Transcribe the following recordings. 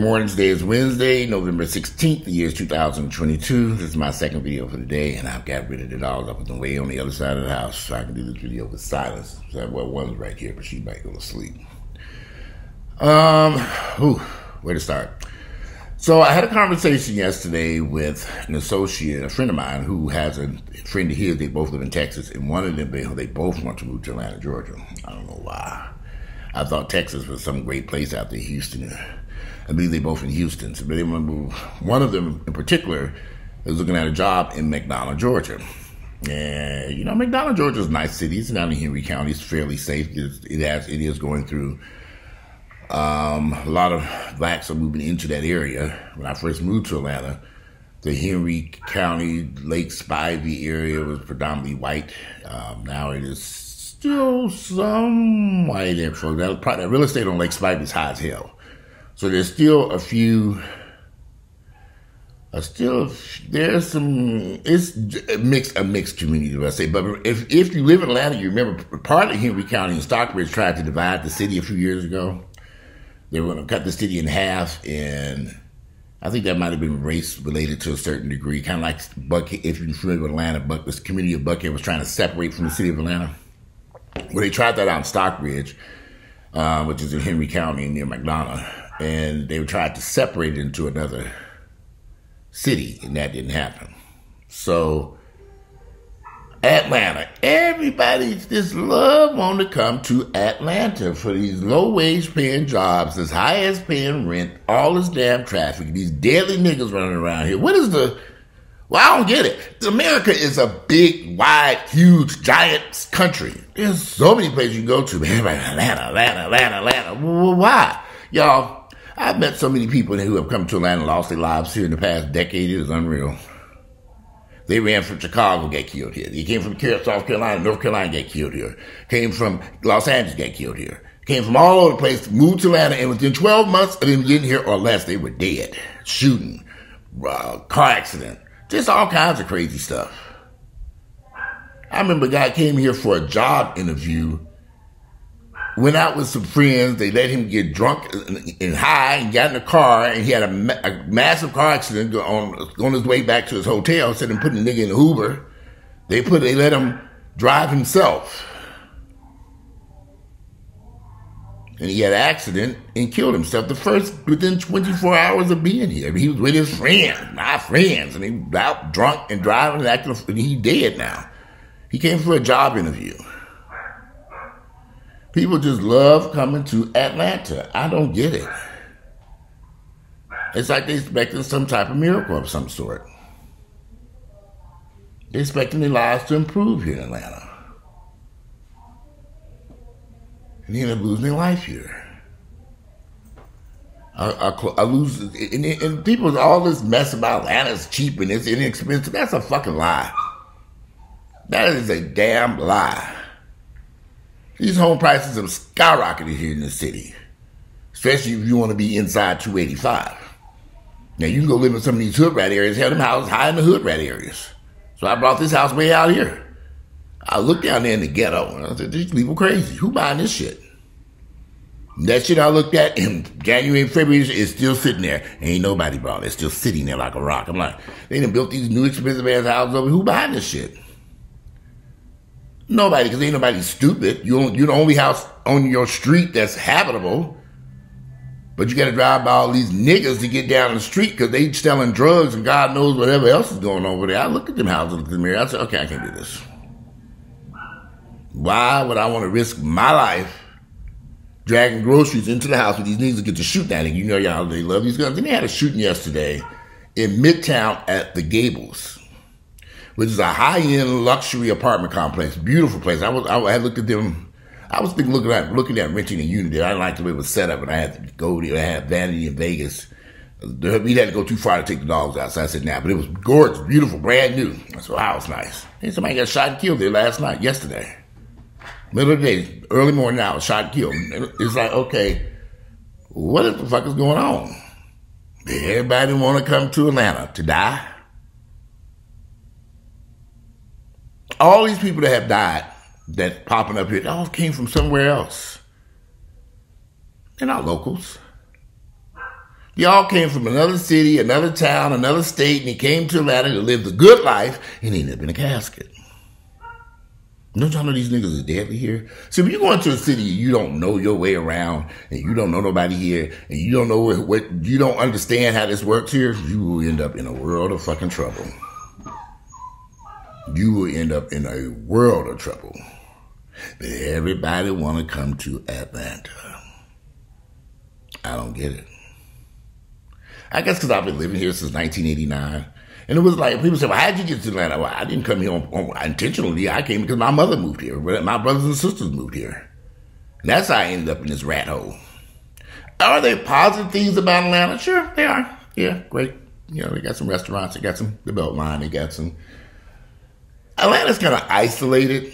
morning. Today is Wednesday, November 16th. The year is 2022. This is my second video for the day, and I've got rid of the dogs. I put them way on the other side of the house so I can do this video with silence. So one's right here, but she might go to sleep. Where to start? So I had a conversation yesterday with an associate, a friend of mine, who has a friend of his. They both live in Texas, and one of them, they both want to move to Atlanta, Georgia. I don't know why. I thought Texas was some great place out there, Houston. I believe they both in Houston. So they want to move. One of them in particular is looking at a job in McDonough, Georgia. And, you know, McDonough, Georgia is a nice city. It's down in Henry County. It's fairly safe. It is going through a lot of blacks are moving into that area. When I first moved to Atlanta, the Henry County, Lake Spivey area was predominantly white. Now it is still some white info. That real estate on Lake Spivey is high as hell. So there's still a few. There's some. It's a mixed community, let's say. But if you live in Atlanta, you remember part of Henry County and Stockbridge tried to divide the city a few years ago. They were going to cut the city in half, and I think that might have been race related to a certain degree. Kind of like Buckhead, if you're familiar with Atlanta, but this community of Buckhead was trying to separate from the city of Atlanta. Well, they tried that out in Stockbridge, which is in Henry County near McDonough, and they tried to separate it into another city, and that didn't happen. So Atlanta, everybody just wanting to come to Atlanta for these low-wage paying jobs, as high as paying rent, all this damn traffic, these deadly niggas running around here. Well, I don't get it. America is a big, wide, huge, giant country. There's so many places you can go to. Man, Atlanta. Well, why? Y'all, I've met so many people who have come to Atlanta and lost their lives here in the past decade. It is unreal. They ran from Chicago, got killed here. They came from South Carolina, North Carolina, got killed here. Came from Los Angeles, got killed here. Came from all over the place, moved to Atlanta, and within 12 months of them getting here or less, they were dead. Shooting, car accident. Just all kinds of crazy stuff. I remember a guy came here for a job interview, went out with some friends, they let him get drunk and high and got in a car, and he had a massive car accident on his way back to his hotel. Instead of putting the nigga in the Uber, they let him drive himself. And he had an accident and killed himself within 24 hours of being here. I mean, he was with his friends, my friends, and he was out drunk and driving and acting, and he's dead now. He came for a job interview. People just love coming to Atlanta. I don't get it. It's like they're expecting some type of miracle of some sort. They're expecting their lives to improve here in Atlanta. And they end up losing their life here. I lose, and people, all this mess about Atlanta's cheap and it's inexpensive, that's a fucking lie. That is a damn lie. These home prices have skyrocketed here in the city, especially if you want to be inside 285. Now, you can go live in some of these hood rat areas, have them houses high in the hood rat areas. So I brought this house way out here. I looked down there in the ghetto, and I said, these people crazy. Who buying this shit? And that shit I looked at in January and February is still sitting there. Ain't nobody bought it. It's still sitting there like a rock. I'm like, they done built these new expensive ass houses over. Who buying this shit? Nobody, because ain't nobody stupid. You're the only house on your street that's habitable. But you got to drive by all these niggas to get down the street because they selling drugs and God knows whatever else is going on over there. I look at them houses in the mirror. I said, okay, I can't do this. Why would I want to risk my life dragging groceries into the house with these niggas to get to shoot that? And you know y'all, they love these guns. And they had a shooting yesterday in Midtown at the Gables, which is a high-end luxury apartment complex. Beautiful place. I had looked at them. I was looking at renting a unit there. I didn't like the way it was set up, and I had to go there. I had vanity in Vegas. We had to go too far to take the dogs out, so I said, nah. But it was gorgeous, beautiful, brand new. I said, wow, it's nice. Hey, somebody got shot and killed there yesterday. Middle of the day, early morning hours, shot and killed. It's like, okay, what the fuck is going on? Everybody want to come to Atlanta to die? All these people that have died, that's popping up here, they all came from somewhere else. They're not locals. He all came from another city, another town, another state, and he came to Atlanta to live the good life, and he ended up in a casket. Don't y'all know these niggas are deadly here? See, when you go into a city, you don't know your way around, and you don't know nobody here, and you don't know what you don't understand how this works here, you will end up in a world of fucking trouble. You will end up in a world of trouble. But everybody want to come to Atlanta. I don't get it. I guess because I've been living here since 1989. And it was like, people say, well, how'd you get to Atlanta? Well, I didn't come here intentionally. I came because my mother moved here. My brothers and sisters moved here. And that's how I ended up in this rat hole. Are there positive things about Atlanta? Sure, they are. Yeah, great. You know, they got some restaurants. They got the Beltline. They got some. Atlanta's kind of isolated.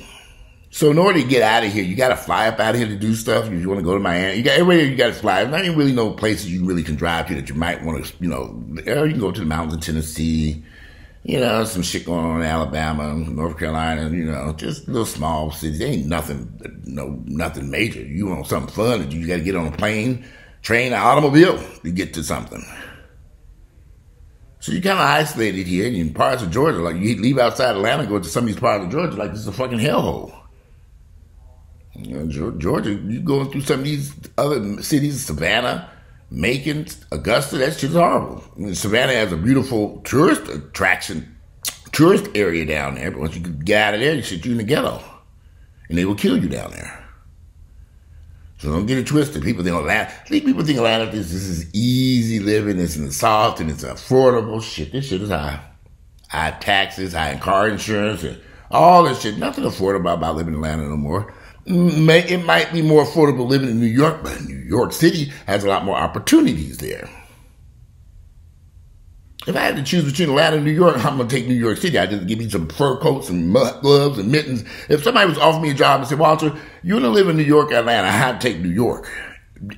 So in order to get out of here, you got to fly up out of here to do stuff. If you want to go to Miami, everywhere you got to fly. There's not even really no places you really can drive to that you might want to, you can go to the mountains in Tennessee, some shit going on in Alabama, North Carolina, just little small cities. There ain't nothing major. You want something fun, you got to get on a plane, train, an automobile to get to something. So you're kind of isolated here in parts of Georgia. Like you leave outside Atlanta, go to some of these parts of Georgia, like this is a fucking hellhole. Georgia, you going through some of these other cities, Savannah, Macon, Augusta, that shit's horrible. Savannah has a beautiful tourist area down there, but once you get out of there, you in the ghetto. And they will kill you down there. So don't get it twisted. People think Atlanta, this is easy living, it's soft, and it's affordable. Shit, this shit is high. High taxes, high car insurance, and all this shit. Nothing affordable about living in Atlanta no more. It might be more affordable living in New York, but New York City has a lot more opportunities there. If I had to choose between Atlanta and New York, I'm going to take New York City. I'd just give me some fur coats and gloves and mittens. If somebody was offering me a job and said, Walter, you want to live in New York or Atlanta, I'd take New York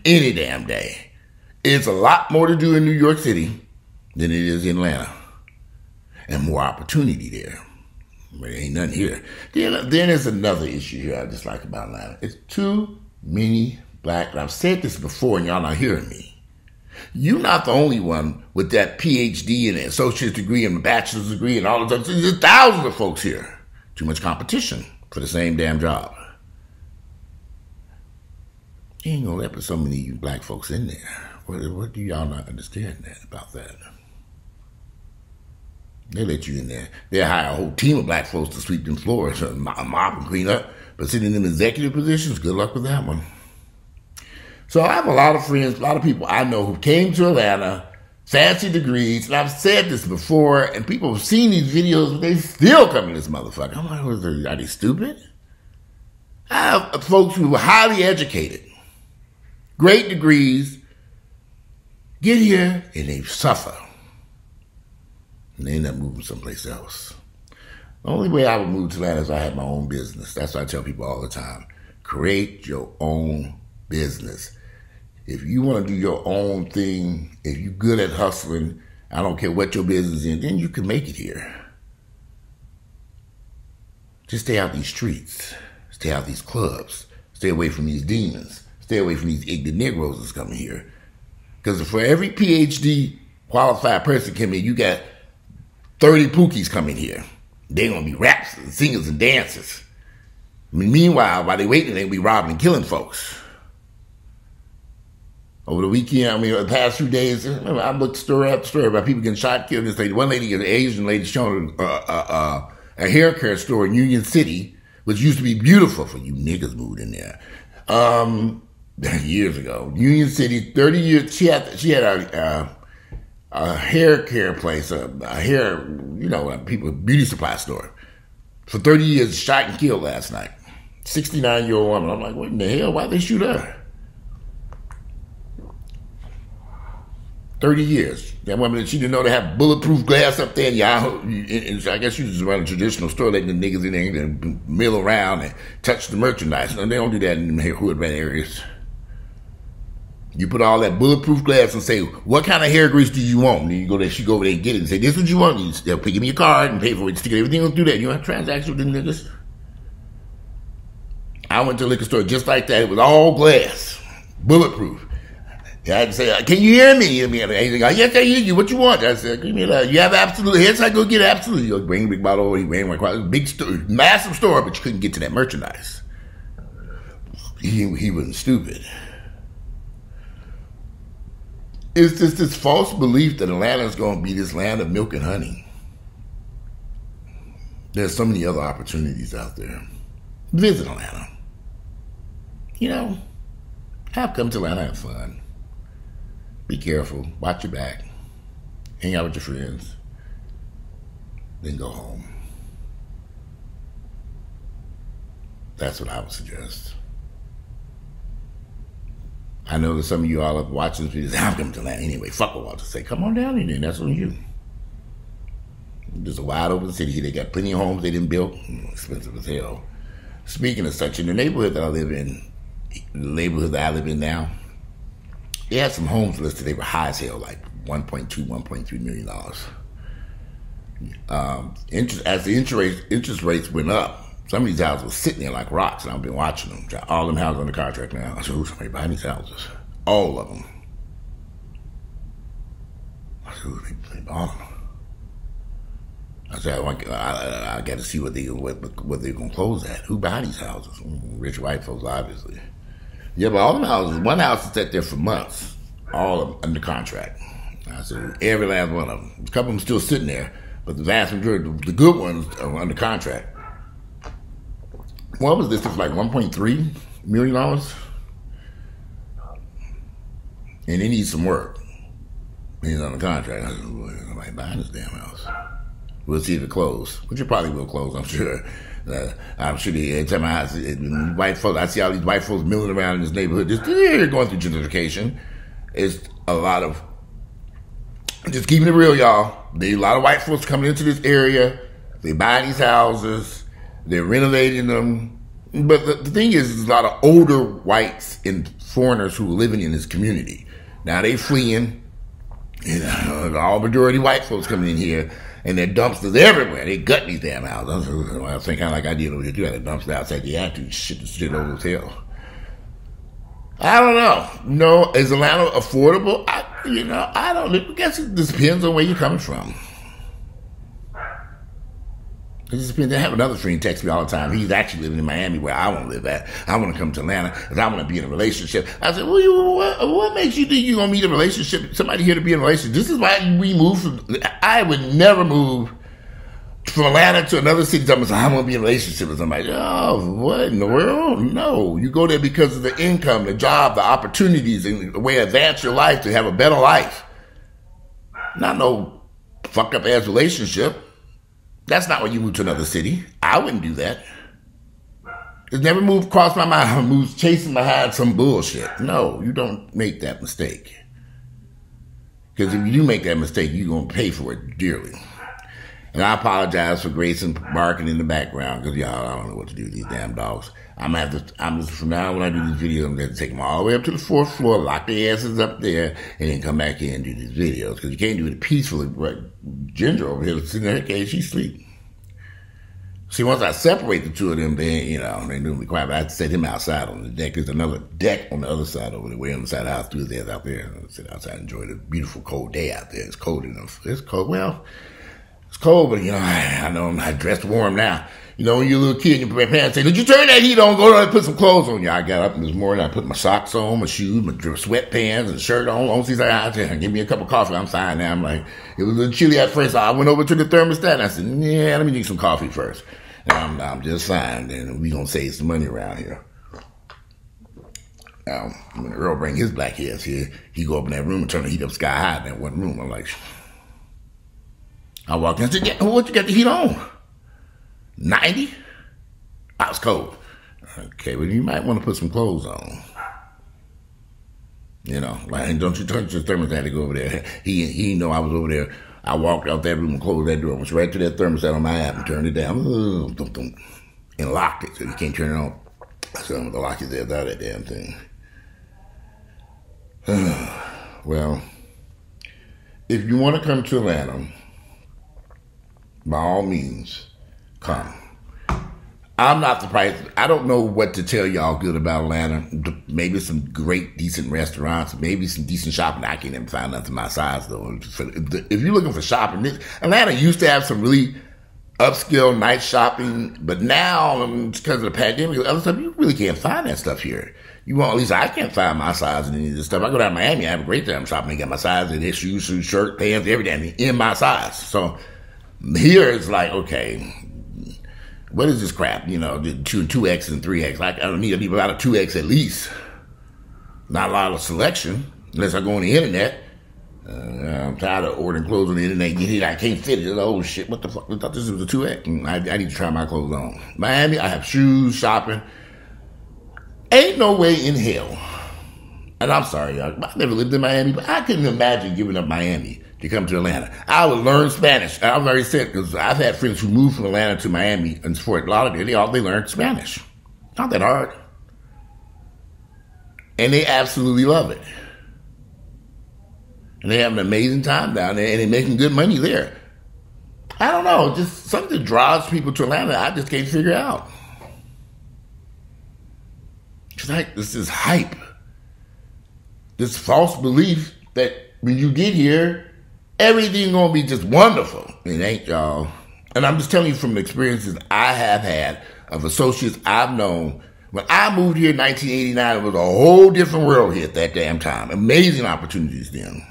any damn day. It's a lot more to do in New York City than it is in Atlanta. And more opportunity there. But there ain't nothing here. Then there's another issue here I just like about Atlanta. It's too many black, and I've said this before and y'all not hearing me. You're not the only one with that PhD and an associate's degree and a bachelor's degree and all of that. There's thousands of folks here. Too much competition for the same damn job. You ain't gonna let so many black folks in there. What do y'all not understand about that? They let you in there. They hire a whole team of black folks to sweep them floors, mop and clean up. But sitting in them executive positions, good luck with that one. So I have a lot of friends, a lot of people I know who came to Atlanta, fancy degrees, and I've said this before, and people have seen these videos, but they still come in this motherfucker. I'm like, are they stupid? I have folks who are highly educated, great degrees, get here, and they suffer. And they end up moving someplace else. The only way I would move to Atlanta is if I had my own business. That's what I tell people all the time. Create your own business. If you want to do your own thing, if you're good at hustling, I don't care what your business is, then you can make it here. Just stay out these streets. Stay out these clubs. Stay away from these demons. Stay away from these ignorant Negroes that's coming here. Because for every PhD qualified person coming here, you got 30 pookies coming here. They're going to be raps and singers and dancers. Meanwhile, while they waiting, they'll be robbing and killing folks. Over the weekend, the past few days, I looked story after story about people getting shot, killed. This lady, one lady, an Asian lady, showing a hair care store in Union City, which used to be beautiful for you niggas moved in there. Years ago, Union City, 30 years. She had a hair care place, a hair, people beauty supply store. For 30 years, shot and killed last night. 69-year-old woman. I'm like, what in the hell? Why'd they shoot her? 30 years. That woman, she didn't know they have bulletproof glass up there. And I guess she was just running a traditional store, letting the niggas in there and mill around and touch the merchandise. And they don't do that in the hood rat areas. You put all that bulletproof glass and say, what kind of hair grease do you want? And you go there, she go over there and get it and say, this is what you want. They'll give me a card and pay for it. Stick it, everything will do that. You want to transact with them niggas? I went to a liquor store just like that. It was all glass. Bulletproof. I had to say, can you hear me? He's like, yes, I hear you. What you want? I said, give me that. You have Absolut. Yes, I go get Absolut. He goes, bring a big bottle. He ran one big store, massive store, but you couldn't get to that merchandise. He wasn't stupid. It's just this false belief that Atlanta is going to be this land of milk and honey. There's so many other opportunities out there. Visit Atlanta. You know, come to Atlanta, have fun. Be careful. Watch your back. Hang out with your friends. Then go home. That's what I would suggest. I know that some of you all are watching this video. I'm coming to Atlanta anyway. Fuck what Walter say. Come on down here then. That's on you. There's a wide open city here. They got plenty of homes they didn't build. Expensive as hell. Speaking of such, in the neighborhood that I live in, now, they had some homes listed. They were high as hell, like $1.2, $1.3 million. As the interest rates went up, some of these houses were sitting there like rocks, and I've been watching them. All them houses under contract now. I said, who's somebody buying these houses? All of them. I said, they bought them. I said, I got to see what they're going to close at. Who buy these houses? Rich white folks, obviously. Yeah, but all them houses, one house is sat there for months, all of them under contract. I said, every last one of them. A couple of them still sitting there, but the vast majority, the good ones, are under contract. What was this? It was like $1.3 million? And it needs some work. He's under contract. I said, well, there's nobody buying this damn house. We'll see if it closes, which it probably will close, I'm sure. I'm sure every time white folks, I see all these white folks milling around in this neighborhood, they're going through gentrification. It's a lot of, just keeping it real, y'all. There's a lot of white folks coming into this area. They buy these houses. They're renovating them. But the thing is, there's a lot of older whites and foreigners who are living in this community. Now they fleeing. All majority white folks coming in here, and there are dumpsters everywhere. They gut these damn houses. I think kind of like I did over here. You had a dumpster outside the active shit over the hotel. I don't know. No, is Atlanta affordable? I don't. I guess it depends on where you're coming from. It just depends. I have another friend text me all the time. He's actually living in Miami, where I want to live at. I want to come to Atlanta because I want to be in a relationship. I said, well, what makes you think you're going to meet a relationship? Somebody here to be in a relationship. This is why we moved. I would never move from Atlanta to another city. I'm going to be in a relationship with somebody. Oh, what in the world? No. You go there because of the income, the job, the opportunities, and the way to advance your life to have a better life. Not no fucked up ass relationship. That's not when you move to another city. I wouldn't do that. It's never crossed my mind, moves chasing behind some bullshit. No, you don't make that mistake. Because if you do make that mistake, you're going to pay for it dearly. And I apologize for Grayson barking in the background, because y'all, I don't know what to do with these damn dogs. I'm just from now on, when I do these videos, I'm going to take them all the way up to the 4th floor, lock their asses up there, and then come back in and do these videos. Because you can't do it peacefully. Right? Ginger over here sitting in her cage, she's asleep. See, once I separate the two of them, then, they knew me quiet. But I had to set him outside on the deck. There's another deck on the other side over there, way on the side of the house, through there, out there. I sit outside and enjoy the beautiful cold day out there. It's cold enough. It's cold. Well, it's cold, but, I know I'm not dressed warm now. When you're a little kid and your parents say, did you turn that heat on? Go down and put some clothes on. I got up this morning, I put my socks on, my shoes, my sweatpants, and shirt on. She's like, give me a cup of coffee. I'm fine now. I'm like, it was a little chilly at first. So I went over to the thermostat and I said, yeah, let me drink some coffee first. And I'm just fine. Then we gonna save some money around here. Now, when Earl bring his black ass here, he go up in that room and turn the heat up sky high in that one room. I'm like, I walked in and said, what you got the heat on? 90? I was cold. Okay, well, you might want to put some clothes on. Don't you touch your thermostat to go over there. He know I was over there. I walked out that room and closed that door. I went right to that thermostat on my app and turned it down. And locked it so you can't turn it on. So I'm going to lock it there without that damn thing. Well, if you want to come to Atlanta, by all means, come. I'm not surprised. I don't know what to tell y'all good about Atlanta. Maybe some great, decent restaurants. Maybe some decent shopping. I can't even find nothing my size, though. If you're looking for shopping, Atlanta used to have some really upscale, nice shopping. But now, because of the pandemic and other stuff, you really can't find that stuff here. At least I can't find my size in any of this stuff. I go down to Miami, I have a great time shopping. They got my size in their shoes, shirt, pants, everything in my size. So here it's like, okay, what is this crap? 2X and 3X. I don't need about a 2X at least. Not a lot of selection, unless I go on the internet. I'm tired of ordering clothes on the internet. I can't fit it. Oh, shit, what the fuck? I thought this was a 2X. I need to try my clothes on. Miami, I have shoes, shopping. Ain't no way in hell. And I'm sorry, y'all. I never lived in Miami, but I couldn't imagine giving up Miami to come to Atlanta. I would learn Spanish. I've already said, because I've had friends who moved from Atlanta to Miami and Fort Lauderdale. They learned Spanish. Not that hard. And they absolutely love it. And they have an amazing time down there, and they're making good money there. I don't know, just something draws people to Atlanta I just can't figure out. It's like this hype. This false belief that when you get here, everything's gonna be just wonderful. It ain't, y'all. And I'm just telling you from the experiences I have had of associates I've known. When I moved here in 1989, it was a whole different world here at that damn time. Amazing opportunities then.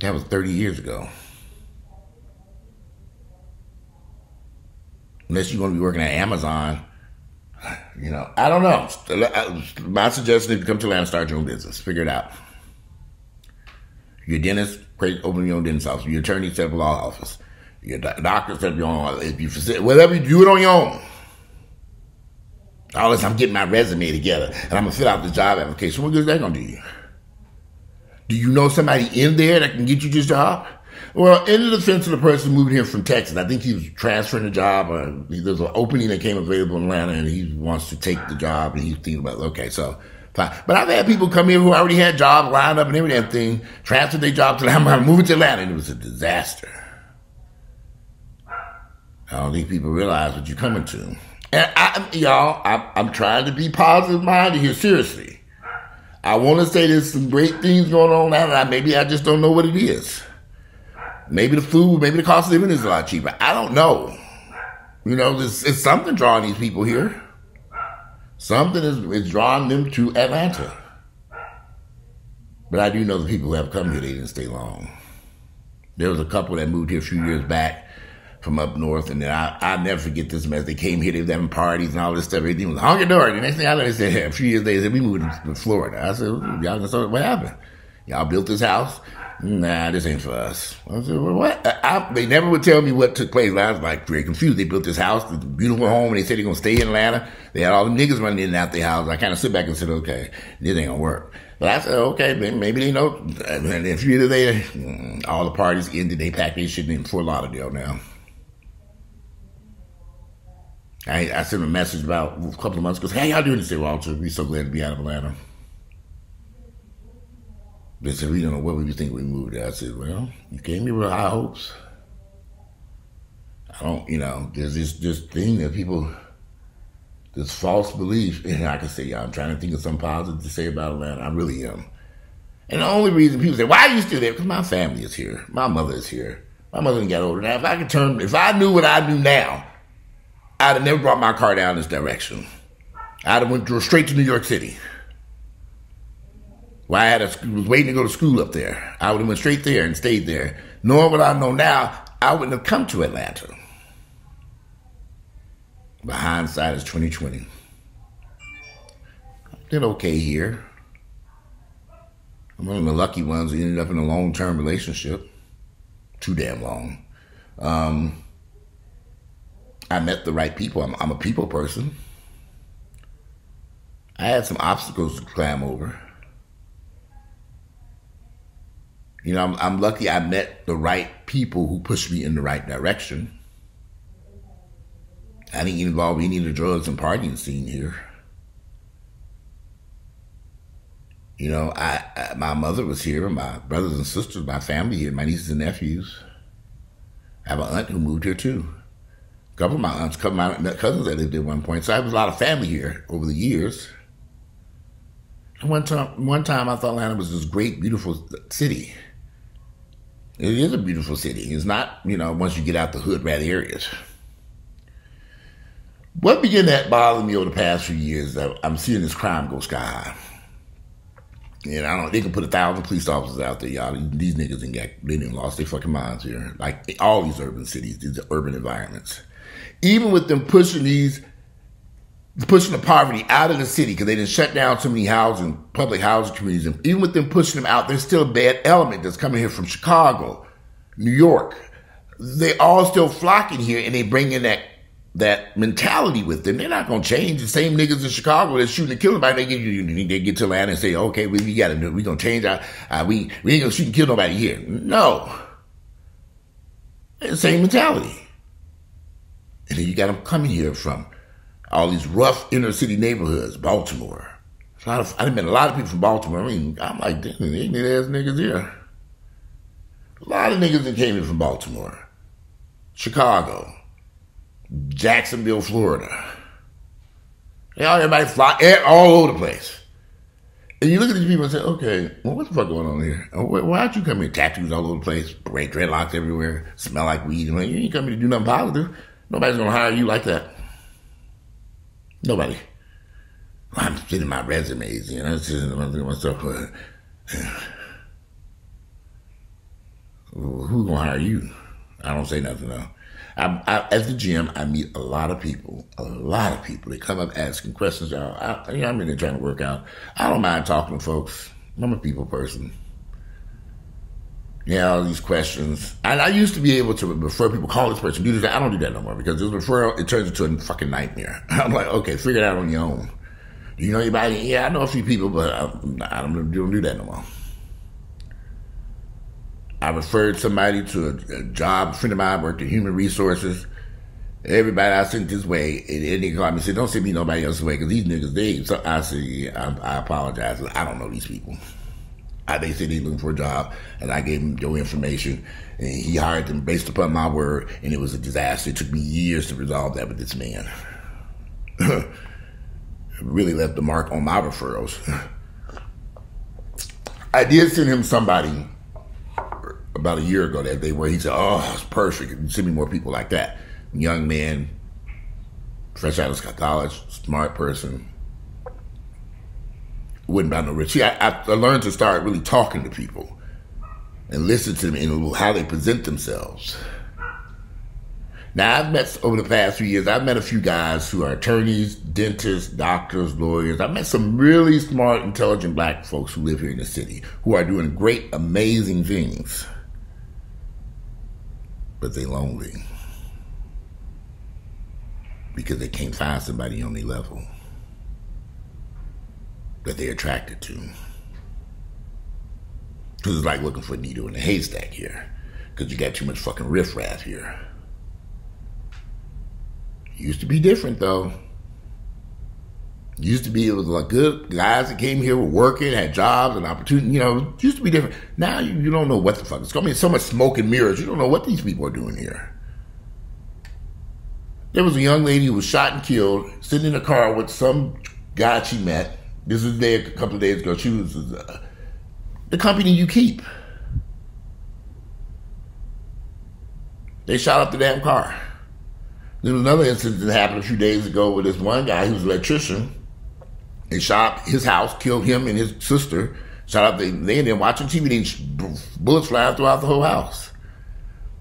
That was 30 years ago. Unless you're going to be working at Amazon, I don't know. My suggestion is to come to Atlanta, start your own business. Figure it out. Your dentist, open your own dentist office. Your attorney, set up a law office. Your doctor, set up your own. Whatever you do it on your own. All this, I'm getting my resume together and I'm going to fill out the job application. What good is that going to do you? Do you know somebody in there that can get you this job? Well, in the defense of the person moving here from Texas, I think he was transferring the job. There's an opening that came available in Atlanta, and he wants to take the job, and he's thinking about, okay, so fine. But I've had people come here who already had jobs lined up and everything, transferred their job to Atlanta, moving to Atlanta, and it was a disaster. I don't think people realize what you're coming to. And I'm trying to be positive-minded here, seriously. I want to say there's some great things going on now, and maybe I just don't know what it is. Maybe the food, maybe the cost of living is a lot cheaper. I don't know. It's something drawing these people here. Something is drawing them to Atlanta. But I do know the people who have come here, they didn't stay long. There was a couple that moved here a few years back from up north, and then I'll never forget this mess. They came here, they were having parties and all this stuff. Everything was honky-dory. The next thing I know, they said, a few years later, they said, we moved to Florida. I said, y'all, what happened? Y'all built this house? Nah, this ain't for us. I said, well, what? They never would tell me what took place. I was like very confused. They built this house, this beautiful home, and they said they're going to stay in Atlanta. They had all the niggas running in and out their house. I kind of sit back and said, okay, this ain't going to work. But I said, okay, maybe they know. And a few years later, all the parties ended. They packed their shit in Fort Lauderdale now. I sent them a message about a couple of months ago. Hey, how y'all doing? They said, Walter, we're so glad to be out of Atlanta. They said, we don't know what we think we moved there. I said, well, you came here with high hopes. I don't, there's this thing that people, this false belief, and I can say, I'm trying to think of something positive to say about Atlanta. I really am. And the only reason people say, why are you still there? Because my family is here. My mother is here. My mother didn't get older now. If I knew what I knew now, I'd have never brought my car down this direction. I'd have went straight to New York City. Well, I was waiting to go to school up there. I would have went straight there and stayed there. Knowing what I know now, I wouldn't have come to Atlanta. But hindsight is 2020. I did okay here. I'm one of the lucky ones who ended up in a long-term relationship. Too damn long. I met the right people. I'm a people person. I had some obstacles to climb over. I'm lucky I met the right people who pushed me in the right direction. I didn't get involved in any of the drugs and partying scene here. My mother was here, my brothers and sisters, my family here, my nieces and nephews. I have an aunt who moved here too. A couple of my aunts, a couple of my cousins that lived there at one point. So I have a lot of family here over the years. And one time I thought Atlanta was this great, beautiful city. It is a beautiful city. It's not, once you get out the hood rat areas. What began to bother me over the past few years is that I'm seeing this crime go sky high. And they can put 1,000 police officers out there, y'all. These niggas they lost their fucking minds here. Like all these urban cities, these urban environments. Even with them pushing the poverty out of the city because they didn't shut down so many public housing communities. And even with them pushing them out, there's still a bad element that's coming here from Chicago, New York. They all still flocking here, and they bring in that mentality with them. They're not going to change. The same niggas in Chicago that's shooting and killing nobody, they get to Atlanta and say, okay, we got to do it. We're going to change we ain't going to shoot and kill nobody here. No. It's the same mentality. And then you got them coming here from all these rough inner city neighborhoods, Baltimore. I met a lot of people from Baltimore. I'm like, damn, ignorant ass niggas here. A lot of niggas that came in from Baltimore, Chicago, Jacksonville, Florida. Everybody fly all over the place. And you look at these people and say, okay, well, what the fuck going on here? Why'd you come here? Tattoos all over the place, dreadlocks everywhere, smell like weed. You ain't coming to do nothing positive. Nobody's going to hire you like that. Nobody. I'm sending my resumes, myself. Who's going to hire you? I don't say nothing, though. At the gym, I meet a lot of people. They come up asking questions. I'm in there trying to work out. I don't mind talking to folks. I'm a people person. All these questions. And I used to be able to refer people, call this person, do this. I don't do that no more because this referral, it turns into a fucking nightmare. I'm like, okay, figure it out on your own. Do you know anybody? Yeah, I know a few people, but I don't do that no more. I referred somebody to a job. A friend of mine worked in human resources. Everybody I sent this way, and they called me and said, don't send me nobody else's way because these niggas, so I said, yeah, I apologize. I don't know these people. They said they looking for a job, and I gave him your information, and he hired them based upon my word, and it was a disaster. It took me years to resolve that with this man. It really left the mark on my referrals. I did send him somebody about a year ago that day where he said, oh, it's perfect. Send me more people like that. Young man, fresh out of college, smart person. Wouldn't buy no rich. See, I learned to start really talking to people and listen to them and how they present themselves. Now, over the past few years, I've met a few guys who are attorneys, dentists, doctors, lawyers. I've met some really smart, intelligent black folks who live here in the city who are doing great, amazing things. But they're lonely because they can't find somebody on their level that they're attracted to. Because it's like looking for a needle in a haystack here. Because you got too much fucking riffraff here. Used to be different, though. Used to be, it was like good guys that came here were working, had jobs and opportunity. It used to be different. Now you don't know what the fuck. It's going to be so much smoke and mirrors. You don't know what these people are doing here. There was a young lady who was shot and killed, sitting in a car with some guy she met. This was a couple of days ago. She was the company you keep. They shot up the damn car. There was another incident that happened a few days ago with this one guy who was an electrician. They shot up his house, killed him and his sister. Shot up, they in there watching TV, bullets flying throughout the whole house.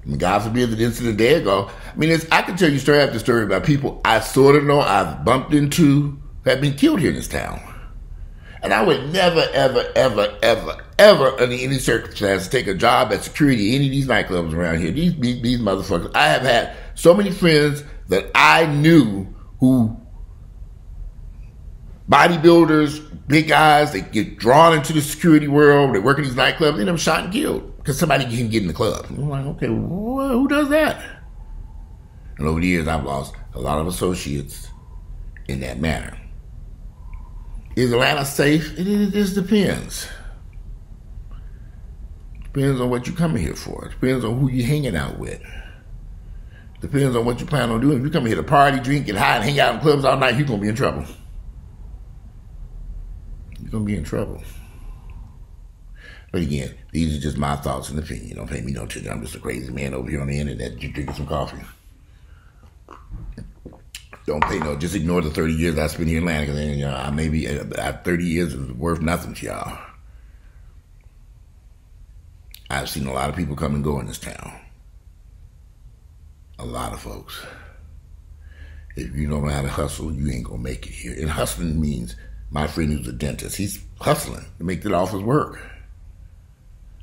And God forbid the incident a day ago. I mean, I can tell you story after story about people I sort of know I've bumped into who have been killed here in this town. And I would never, ever, ever, ever, ever, under any circumstance, take a job at security at any of these nightclubs around here. These motherfuckers. I have had so many friends that I knew who, bodybuilders, big guys, they get drawn into the security world, they work in these nightclubs, they end up shot and killed because somebody can get in the club. I'm like, okay, who does that? And over the years, I've lost a lot of associates in that manner. Is Atlanta safe? It just depends. Depends on what you're coming here for. It depends on who you're hanging out with. Depends on what you plan on doing. If you come here to party, drink, get high, and hang out in clubs all night, you're going to be in trouble. You're going to be in trouble. But again, these are just my thoughts and opinions. Don't pay me no attention. I'm just a crazy man over here on the internet drinking some coffee. Don't pay no, just ignore the 30 years I spent here in Atlanta. Because, you know, I maybe 30 years is worth nothing to y'all. I've seen a lot of people come and go in this town. A lot of folks. If you don't know how to hustle, you ain't gonna make it here. And hustling means, my friend who's a dentist, he's hustling to make that office work.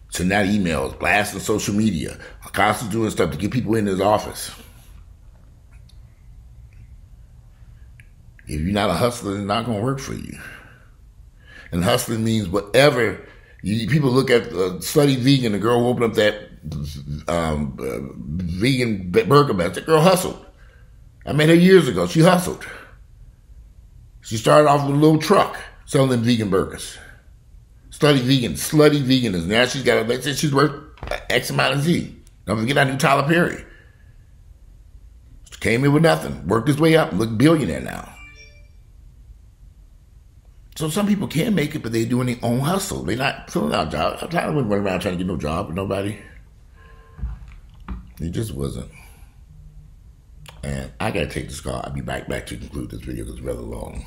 Sending out emails, blasting social media, constantly doing stuff to get people in his office. If you're not a hustler, it's not gonna work for you. And hustling means whatever. People look at Slutty Vegan, the girl who opened up that vegan burger mess. That girl hustled. I met her years ago. She hustled. She started off with a little truck selling them vegan burgers. Slutty Vegan. Now she's got, she's worth X amount of Z. Don't forget I knew Tyler Perry. Came in with nothing, worked his way up, looked billionaire now. So some people can make it, but they're doing their own hustle. They're not filling out jobs. Tyler wasn't running around trying to get no job with nobody. He just wasn't. And I gotta take this call. I'll be back to conclude this video because it's rather long.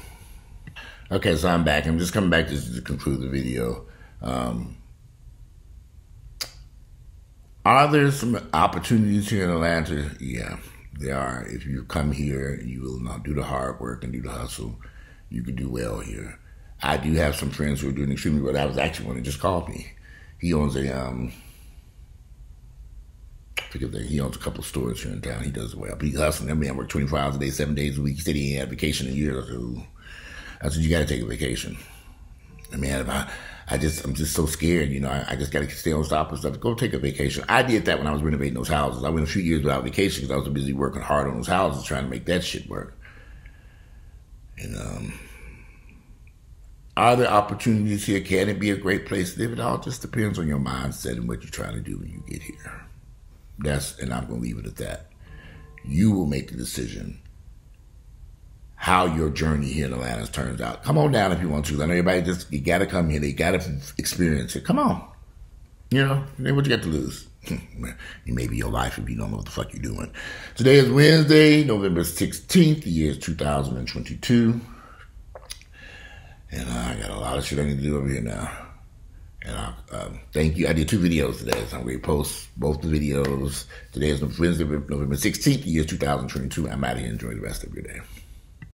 Okay, so I'm back. I'm just coming back to conclude the video. Are there some opportunities here in Atlanta? Yeah, there are. If you come here, you will not do the hard work and do the hustle, you can do well here. I do have some friends who are doing extremely well. That was actually one that just called me. He owns a, he owns a couple of stores here in town. He does well. But he's hustling. That man works 24 hours a day, 7 days a week. He said he ain't had vacation in a year or two. I said, you got to take a vacation. I mean, I'm just so scared, you know. I just got to stay on top of stuff. Go take a vacation. I did that when I was renovating those houses. I went a few years without vacation because I was busy working hard on those houses, trying to make that shit work. And are there opportunities here? Can it be a great place to live? It all just depends on your mindset and what you're trying to do when you get here. And I'm going to leave it at that. You will make the decision how your journey here in Atlanta turns out. Come on down if you want to. I know everybody you got to come here. They got to experience it. Come on. You know, what you got to lose? It may be your life if you don't know what the fuck you're doing. Today is Wednesday, November 16th. The year is 2022. And I got a lot of shit I need to do over here now. And thank you. I did 2 videos today, so I'm going to post both the videos. Today is Wednesday, November 16th, the year 2022. I'm out of here. Enjoy the rest of your day.